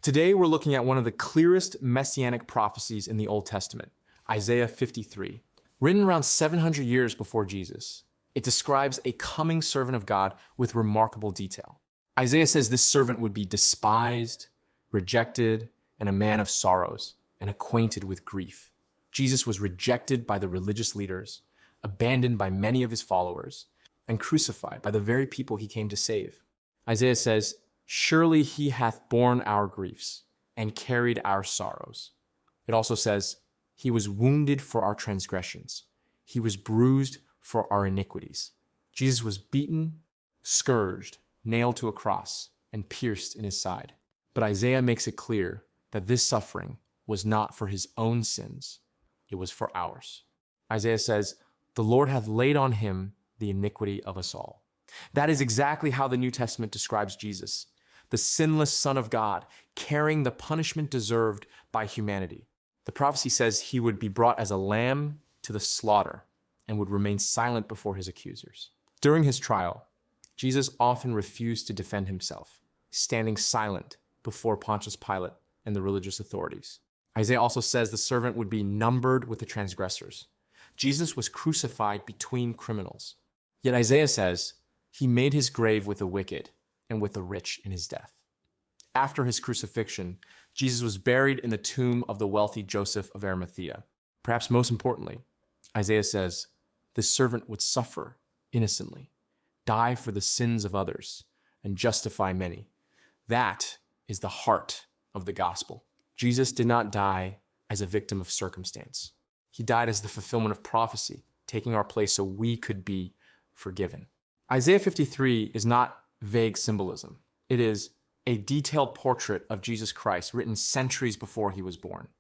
Today, we're looking at one of the clearest messianic prophecies in the Old Testament, Isaiah 53, written around 700 years before Jesus. It describes a coming servant of God with remarkable detail. Isaiah says this servant would be despised, rejected, and a man of sorrows, and acquainted with grief. Jesus was rejected by the religious leaders, abandoned by many of his followers, and crucified by the very people he came to save. Isaiah says, "Surely he hath borne our griefs and carried our sorrows." It also says, "He was wounded for our transgressions. He was bruised for our iniquities." Jesus was beaten, scourged, nailed to a cross, and pierced in his side. But Isaiah makes it clear that this suffering was not for his own sins. It was for ours. Isaiah says, "The Lord hath laid on him the iniquity of us all." That is exactly how the New Testament describes Jesus, the sinless Son of God, carrying the punishment deserved by humanity. The prophecy says he would be brought as a lamb to the slaughter and would remain silent before his accusers. During his trial, Jesus often refused to defend himself, standing silent before Pontius Pilate and the religious authorities. Isaiah also says the servant would be numbered with the transgressors. Jesus was crucified between criminals. Yet Isaiah says he made his grave with the wicked and with the rich in his death. After his crucifixion, Jesus was buried in the tomb of the wealthy Joseph of Arimathea. Perhaps most importantly, Isaiah says this servant would suffer innocently, die for the sins of others, and justify many. That is the heart of the gospel. Jesus did not die as a victim of circumstance. He died as the fulfillment of prophecy, taking our place so we could be forgiven. Isaiah 53 is not vague symbolism. It is a detailed portrait of Jesus Christ written centuries before he was born.